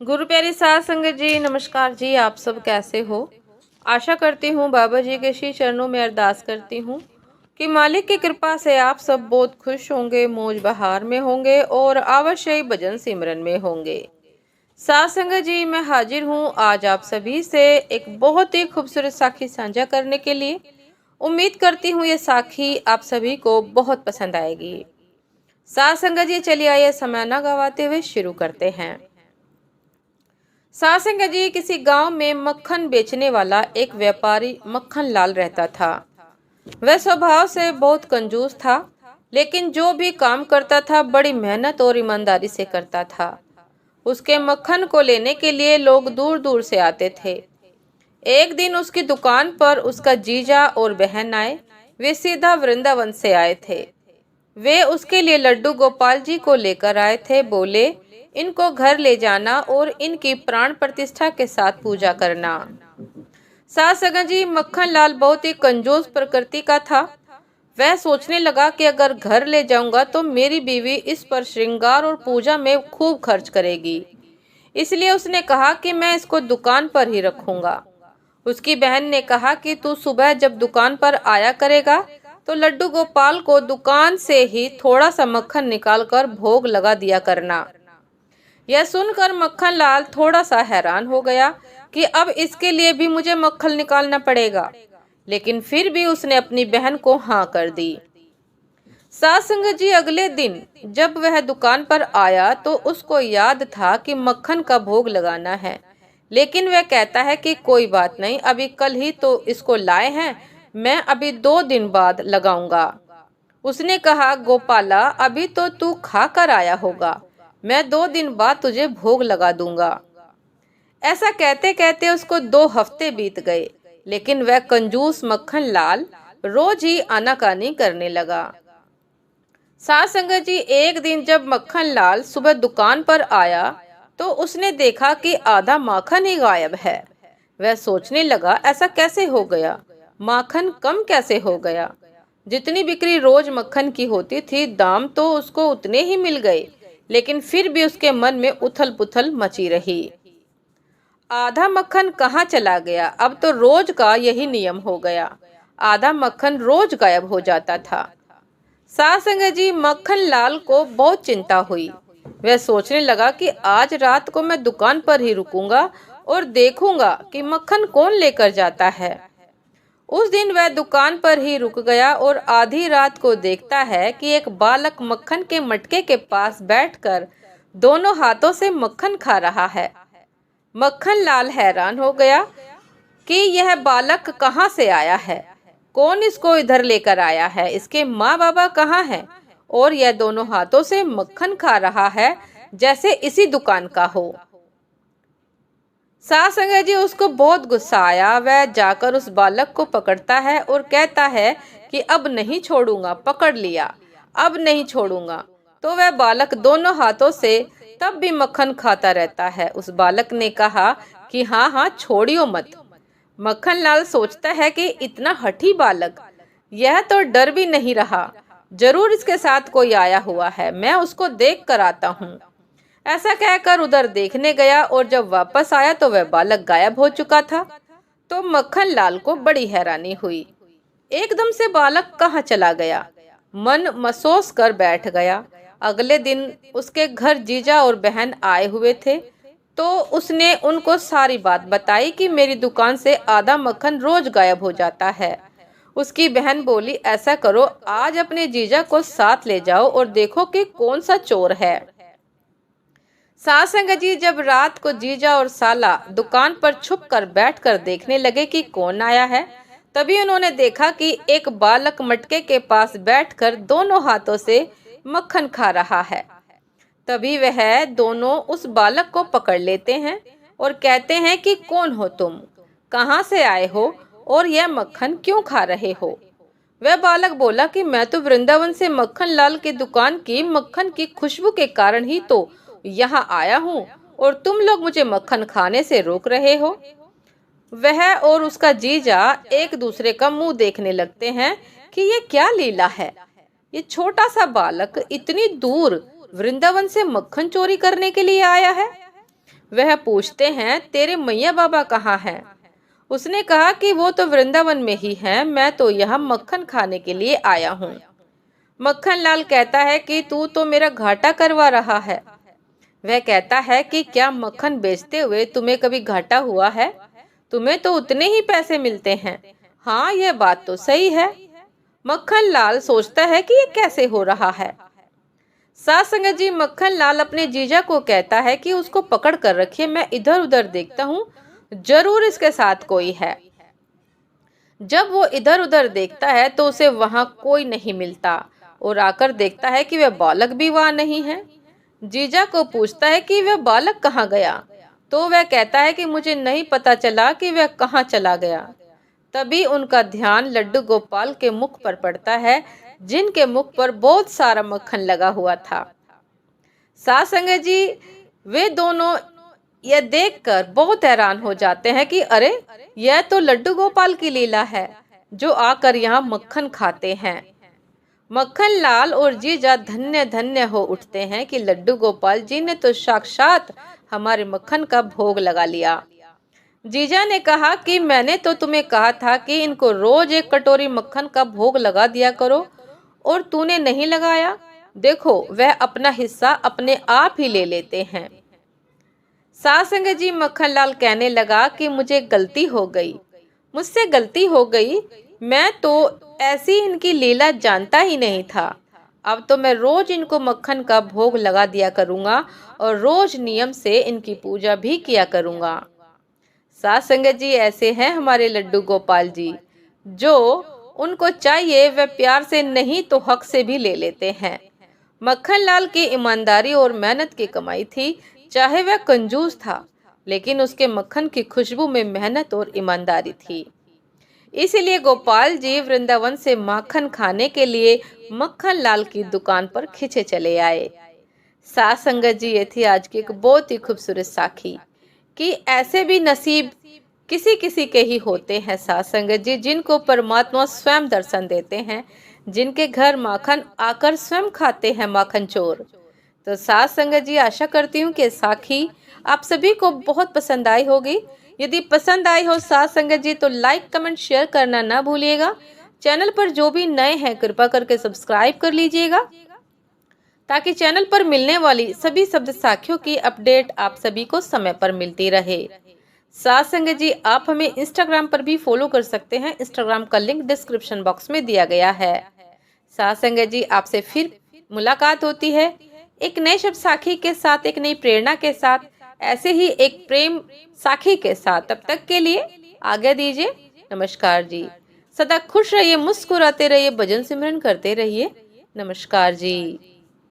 गुरु प्यारी साध संगत जी, नमस्कार जी। आप सब कैसे हो? आशा करती हूँ बाबा जी के श्री चरणों में अरदास करती हूँ कि मालिक की कृपा से आप सब बहुत खुश होंगे, मौज बहार में होंगे और अवश्य ही भजन सिमरन में होंगे। साध संगत जी, मैं हाजिर हूँ आज आप सभी से एक बहुत ही खूबसूरत साखी साझा करने के लिए। उम्मीद करती हूँ ये साखी आप सभी को बहुत पसंद आएगी। साध संगत जी, चलिए आइए समय न गवाते हुए शुरू करते हैं। साध संगत जी, किसी गांव में मक्खन बेचने वाला एक व्यापारी मक्खन लाल रहता था। वह स्वभाव से बहुत कंजूस था, लेकिन जो भी काम करता था बड़ी मेहनत और ईमानदारी से करता था। उसके मक्खन को लेने के लिए लोग दूर दूर से आते थे। एक दिन उसकी दुकान पर उसका जीजा और बहन आए। वे सीधा वृंदावन से आए थे। वे उसके लिए लड्डू गोपाल जी को लेकर आए थे। बोले, इनको घर ले जाना और इनकी प्राण प्रतिष्ठा के साथ पूजा करना। साध संगत जी, मक्खन लाल बहुत ही कंजूस प्रकृति का था। वह सोचने लगा कि अगर घर ले जाऊंगा तो मेरी बीवी इस पर श्रृंगार और पूजा में खूब खर्च करेगी। इसलिए उसने कहा कि मैं इसको दुकान पर ही रखूंगा। उसकी बहन ने कहा कि तू सुबह जब दुकान पर आया करेगा तो लड्डू गोपाल को दुकान से ही थोड़ा सा मक्खन निकालकर भोग लगा दिया करना। यह सुनकर मक्खन लाल थोड़ा सा हैरान हो गया कि अब इसके लिए भी मुझे मक्खन निकालना पड़ेगा, लेकिन फिर भी उसने अपनी बहन को हाँ कर दी। साध संगत जी, अगले दिन जब वह दुकान पर आया तो उसको याद था कि मक्खन का भोग लगाना है, लेकिन वह कहता है कि कोई बात नहीं, अभी कल ही तो इसको लाए हैं, मैं अभी 2 दिन बाद लगाऊंगा। उसने कहा, गोपाला, अभी तो तू खा कर आया होगा, मैं 2 दिन बाद तुझे भोग लगा दूंगा। ऐसा कहते कहते उसको 2 हफ्ते बीत गए, लेकिन वह कंजूस मक्खन लाल रोज ही आनाकानी करने लगा। साध संगत जी, एक दिन जब मक्खन लाल सुबह दुकान पर आया तो उसने देखा कि आधा माखन ही गायब है। वह सोचने लगा, ऐसा कैसे हो गया? माखन कम कैसे हो गया? जितनी बिक्री रोज मक्खन की होती थी, दाम तो उसको उतने ही मिल गए, लेकिन फिर भी उसके मन में उथल पुथल मची रही। आधा मक्खन कहाँ चला गया? अब तो रोज का यही नियम हो गया, आधा मक्खन रोज गायब हो जाता था। साध संगत जी, मक्खन लाल को बहुत चिंता हुई। वह सोचने लगा कि आज रात को मैं दुकान पर ही रुकूंगा और देखूंगा कि मक्खन कौन लेकर जाता है। उस दिन वह दुकान पर ही रुक गया और आधी रात को देखता है कि एक बालक मक्खन के मटके के पास बैठकर दोनों हाथों से मक्खन खा रहा है। मक्खन लाल हैरान हो गया कि यह बालक कहाँ से आया है, कौन इसको इधर लेकर आया है, इसके माँ बाबा कहाँ हैं, और यह दोनों हाथों से मक्खन खा रहा है जैसे इसी दुकान का हो। साध संगत जी, उसको बहुत गुस्सा आया। वह जाकर उस बालक को पकड़ता है और कहता है कि अब नहीं छोड़ूंगा, पकड़ लिया, अब नहीं छोड़ूंगा। तो वह बालक दोनों हाथों से तब भी मक्खन खाता रहता है। उस बालक ने कहा कि हाँ हाँ, छोड़ियो मत। मक्खन लाल सोचता है कि इतना हठी बालक, यह तो डर भी नहीं रहा, जरूर इसके साथ कोई आया हुआ है, मैं उसको देख कर आता हूँ। ऐसा कहकर उधर देखने गया और जब वापस आया तो वह बालक गायब हो चुका था। तो मक्खन लाल को बड़ी हैरानी हुई, एकदम से बालक कहाँ चला गया? मन मसोस कर बैठ गया। अगले दिन उसके घर जीजा और बहन आए हुए थे, तो उसने उनको सारी बात बताई कि मेरी दुकान से आधा मक्खन रोज गायब हो जाता है। उसकी बहन बोली, ऐसा करो, आज अपने जीजा को साथ ले जाओ और देखो कि कौन सा चोर है। साध संगत जी, जब रात को जीजा और साला दुकान पर छुप कर बैठ कर देखने लगे कि कौन आया है, तभी उन्होंने देखा कि एक बालक मटके के पास बैठकर दोनों हाथों से मक्खन खा रहा है। तभी वह दोनों उस बालक को पकड़ लेते हैं और कहते हैं कि कौन हो तुम, कहाँ से आए हो और यह मक्खन क्यों खा रहे हो? वह बालक बोला कि मैं तो वृंदावन से मक्खन लाल की दुकान की मक्खन की खुशबू के कारण ही तो यहाँ आया हूँ और तुम लोग मुझे मक्खन खाने से रोक रहे हो। वह और उसका जीजा एक दूसरे का मुंह देखने लगते हैं कि ये क्या लीला है, ये छोटा सा बालक इतनी दूर वृंदावन से मक्खन चोरी करने के लिए आया है। वह पूछते हैं, तेरे मैया बाबा कहाँ हैं? उसने कहा कि वो तो वृंदावन में ही हैं, मैं तो यहाँ मक्खन खाने के लिए आया हूँ। मक्खन लाल कहता है कि तू तो मेरा घाटा करवा रहा है। वह कहता है कि क्या मक्खन बेचते हुए तुम्हें कभी घाटा हुआ है? तुम्हें तो उतने ही पैसे मिलते हैं। हाँ, यह बात तो सही है। मक्खन लाल सोचता है कि ये कैसे हो रहा है। सात संगत जी, मक्खन लाल अपने जीजा को कहता है कि उसको पकड़ कर रखिए, मैं इधर उधर देखता हूँ, जरूर इसके साथ कोई है। जब वो इधर उधर देखता है तो उसे वहां कोई नहीं मिलता और आकर देखता है कि वह बालक भी वहां नहीं है। जीजा को पूछता है कि वह बालक कहाँ गया, तो वह कहता है कि मुझे नहीं पता चला कि वह कहाँ चला गया। तभी उनका ध्यान लड्डू गोपाल के मुख पर पड़ता है, जिनके मुख पर बहुत सारा मक्खन लगा हुआ था। सात संगत जी, वे दोनों यह देखकर बहुत हैरान हो जाते हैं कि अरे, यह तो लड्डू गोपाल की लीला है, जो आकर यहाँ मक्खन खाते हैं। मक्खन लाल और जीजा धन्य धन्य हो उठते हैं कि लड्डू गोपाल जी ने तो साक्षात हमारे मक्खन का भोग लगा लिया। जीजा ने कहा कि मैंने तो तुम्हें कहा था कि इनको रोज एक कटोरी मक्खन का भोग लगा दिया करो, और तूने नहीं लगाया। देखो, वह अपना हिस्सा अपने आप ही ले लेते हैं। सात संगत जी, मक्खन लाल कहने लगा कि मुझे गलती हो गई, मुझसे गलती हो गई। मैं तो ऐसी इनकी लीला जानता ही नहीं था। अब तो मैं रोज इनको मक्खन का भोग लगा दिया करूंगा और रोज नियम से इनकी पूजा भी किया करूंगा। सात संगत जी, ऐसे हैं हमारे लड्डू गोपाल जी, जो उनको चाहिए वह प्यार से नहीं तो हक से भी ले लेते हैं। मक्खन लाल की ईमानदारी और मेहनत की कमाई थी, चाहे वह कंजूस था, लेकिन उसके मक्खन की खुशबू में मेहनत और ईमानदारी थी। इसीलिए गोपाल जी वृंदावन से माखन खाने के लिए मक्खन लाल की दुकान पर खिंचे चले आए। सात संगत जी, ये थी आज की एक बहुत ही खूबसूरत साखी कि ऐसे भी नसीब किसी किसी के ही होते हैं सात संगत जी, जिनको परमात्मा स्वयं दर्शन देते हैं, जिनके घर माखन आकर स्वयं खाते हैं माखन चोर। तो सात संगत जी, आशा करती हूँ कि साखी आप सभी को बहुत पसंद आई होगी। यदि पसंद आई हो सात संगत जी, तो लाइक कमेंट शेयर करना ना भूलिएगा। चैनल पर जो भी नए हैं कृपा करके सब्सक्राइब कर लीजिएगा, ताकि चैनल पर मिलने वाली सभी शब्द साखियों की अपडेट आप सभी को समय पर मिलती रहे। सात संगत जी, आप हमें इंस्टाग्राम पर भी फॉलो कर सकते हैं। इंस्टाग्राम का लिंक डिस्क्रिप्शन बॉक्स में दिया गया है। सात संगत जी, आपसे फिर मुलाकात होती है एक नए शब्द साखी के साथ, एक नई प्रेरणा के साथ, ऐसे ही एक प्रेम साखी के साथ। तब तक के लिए आज्ञा दीजिए। नमस्कार जी। सदा खुश रहिए, मुस्कुराते रहिए, भजन सिमरन करते रहिए। नमस्कार जी।